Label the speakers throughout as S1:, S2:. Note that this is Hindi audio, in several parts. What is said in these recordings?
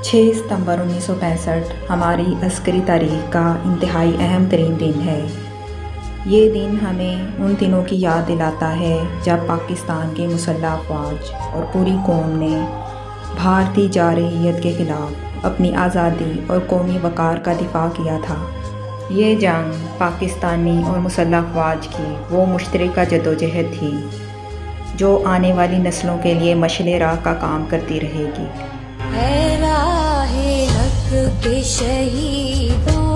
S1: 6 सितंबर 1965 हमारी अस्करी तारीख़ का इंतहाई अहम तरीन दिन है। ये दिन हमें उन दिनों की याद दिलाता है जब पाकिस्तान की मुसल्लह अफ़वाज और पूरी कौम ने भारतीय जारहियत के ख़िलाफ़ अपनी आज़ादी और कौमी वक़ार का दिफ़ा किया था। ये जंग पाकिस्तानी और मुसल्लह अफ़वाज की वो मुश्तरका जद्दोजहद थी जो आने वाली नस्लों के लिए मशअल राह का काम करती रहेगी।
S2: है राहे हक के शहीदों,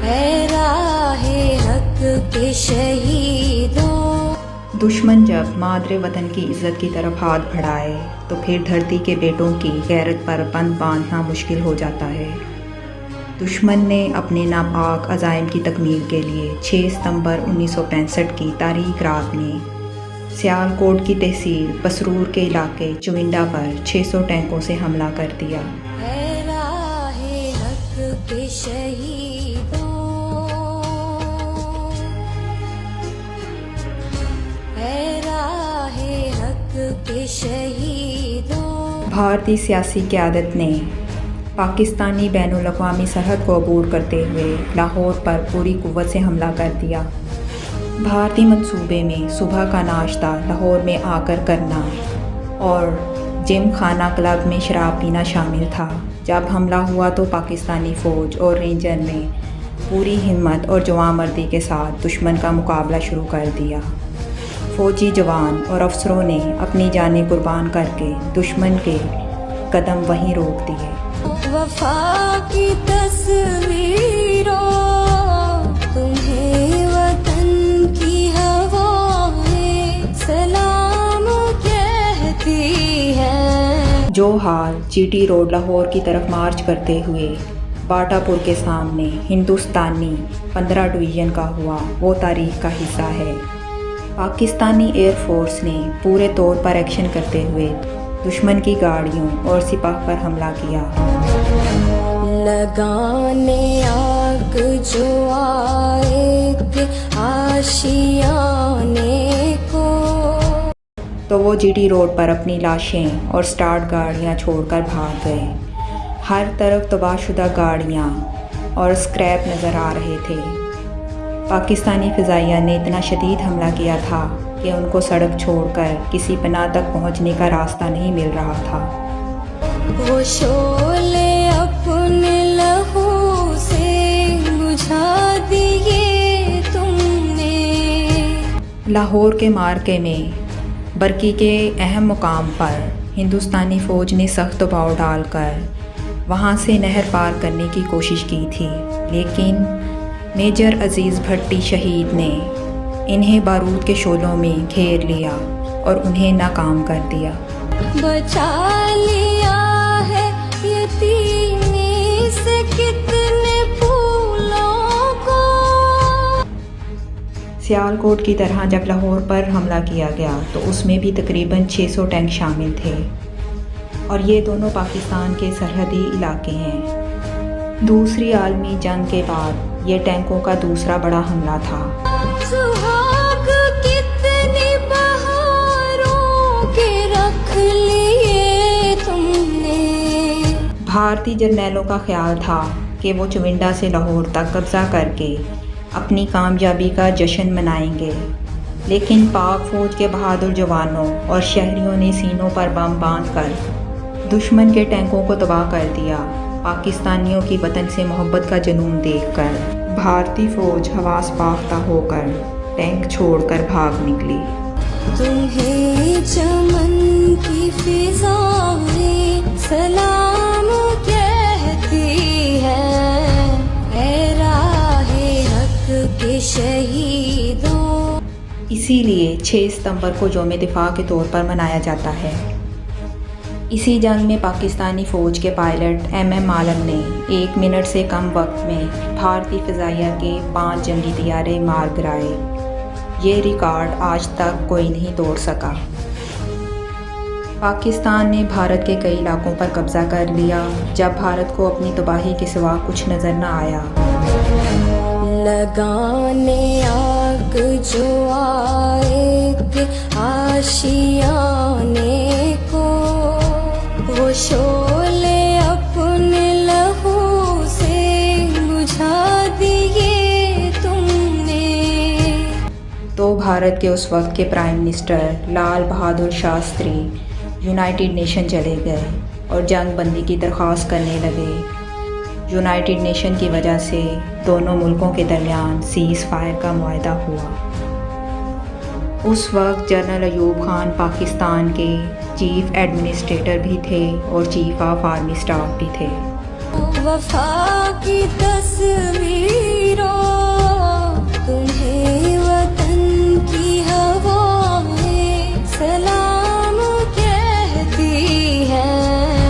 S2: है राहे हक के शहीदों।
S1: दुश्मन जब मादरे वतन की इज़्ज़त की तरफ हाथ बढ़ाए तो फिर धरती के बेटों की गैरत पर बंद बांधना मुश्किल हो जाता है। दुश्मन ने अपने नापाक अज़ाइम की तकमील के लिए 6 सितंबर 1965 की तारीख रात में सियालकोट की तहसील पसरूर के इलाके चुविंडा पर 600 टैंकों से हमला कर दिया।
S2: है राहे हक के शहीदों, है राहे हक के शहीदों।
S1: भारतीय सियासी क़यादत ने पाकिस्तानी बैनुल अक़वामी सरहद को अबूर करते हुए लाहौर पर पूरी कुव्वत से हमला कर दिया। भारतीय मंसूबे में सुबह का नाश्ता लाहौर में आकर करना और जिम खाना क्लब में शराब पीना शामिल था। जब हमला हुआ तो पाकिस्तानी फ़ौज और रेंजर ने पूरी हिम्मत और जवानमर्दी के साथ दुश्मन का मुकाबला शुरू कर दिया। फ़ौजी जवान और अफसरों ने अपनी जानें कुर्बान करके दुश्मन के कदम वहीं रोक दिए।
S2: वफा की तस्वीरों तुम्हें वतन की हवाएं सलाम कहती है।
S1: जो हाल जीटी रोड लाहौर की तरफ मार्च करते हुए बाटापुर के सामने हिंदुस्तानी 15 डिवीज़न का हुआ वो तारीख़ का हिस्सा है। पाकिस्तानी एयरफोर्स ने पूरे तौर पर एक्शन करते हुए दुश्मन की गाड़ियों और सिपाह पर हमला किया।
S2: लगाने आग जो आए थे आशियाने को,
S1: तो वो जीटी रोड पर अपनी लाशें और स्टार्ट गाड़ियां छोड़कर भाग गए। हर तरफ तबाहशुदा गाड़ियां और स्क्रैप नज़र आ रहे थे। पाकिस्तानी फ़िज़ाइया ने इतना शदीद हमला किया था कि उनको सड़क छोड़कर किसी पनाह तक पहुंचने का रास्ता नहीं मिल रहा था।
S2: वो शोले अपने लहू से बुझा दिए तुमने।
S1: लाहौर के मार्के में बरकी के अहम मुकाम पर हिंदुस्तानी फ़ौज ने सख्त दबाव डालकर वहाँ से नहर पार करने की कोशिश की थी, लेकिन मेजर अजीज़ भट्टी शहीद ने इन्हें बारूद के शोलों में घेर लिया और उन्हें नाकाम कर दिया।
S2: बचा लिया है यतीमी से कितने फूलों को।
S1: सियालकोट की तरह जब लाहौर पर हमला किया गया तो उसमें भी तकरीबन 600 टैंक शामिल थे और ये दोनों पाकिस्तान के सरहदी इलाके हैं। दूसरी आलमी जंग के बाद ये टैंकों का दूसरा बड़ा हमला था।
S2: सुहाग कितनी बहारों के रख लिए तुमने।
S1: भारतीय जर्नैलों का ख्याल था कि वो चुविंडा से लाहौर तक कब्ज़ा करके अपनी कामयाबी का जश्न मनाएंगे, लेकिन पाक फ़ौज के बहादुर जवानों और शहरियों ने सीनों पर बम बांधकर दुश्मन के टैंकों को तबाह कर दिया। पाकिस्तानियों की वतन से मोहब्बत का जुनून देखकर भारतीय फ़ौज हवास पाख्ता होकर टैंक छोड़कर भाग निकली।
S2: तुम्हें चमन की फिज़ाएं सलाम कहती है राहे हक के शहीदों।
S1: इसीलिए 6 सितंबर को यौम दिफा के तौर पर मनाया जाता है। इसी जंग में पाकिस्तानी फ़ौज के पायलट MM आलम ने 1 मिनट से कम वक्त में भारतीय फ़िज़ाइया के 5 जंगी तैयारे मार गिराए। ये रिकॉर्ड आज तक कोई नहीं तोड़ सका। पाकिस्तान ने भारत के कई इलाकों पर कब्ज़ा कर लिया जब भारत को अपनी तबाही के सिवा कुछ नज़र न आया।
S2: लगाने आग जो आए थे आशियाने को, वो शोले अपने लहू से बुझा दिए तुमने।
S1: तो भारत के उस वक्त के prime minister Lal Bahadur Shastri United nation चले गए और जंग बंदी की दरख्वास्त करने लगे। यूनाइटेड नेशन की वजह से दोनों मुल्कों के दरमियान सीज़ फायर का मुआहदा हुआ। उस वक्त जनरल अयूब खान पाकिस्तान के चीफ एडमिनिस्ट्रेटर भी थे और चीफ ऑफ आर्मी स्टाफ भी थे।
S2: वफा की तस्वीरों तुम्हें वतन की हवाएं सलाम कहती हैं,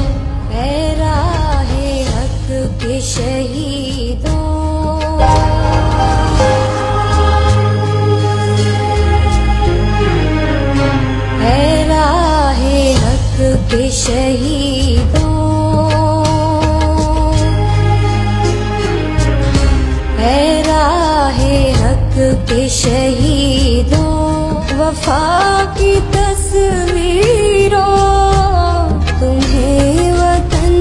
S2: ऐ राहे हक के शहीदों। ऐ राहे हक के शहीदों, ऐ राहे हक के शहीदों। वफा की तस्वीरों तुम्हें वतन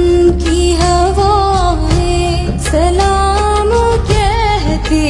S2: की हवाएं सलाम कहती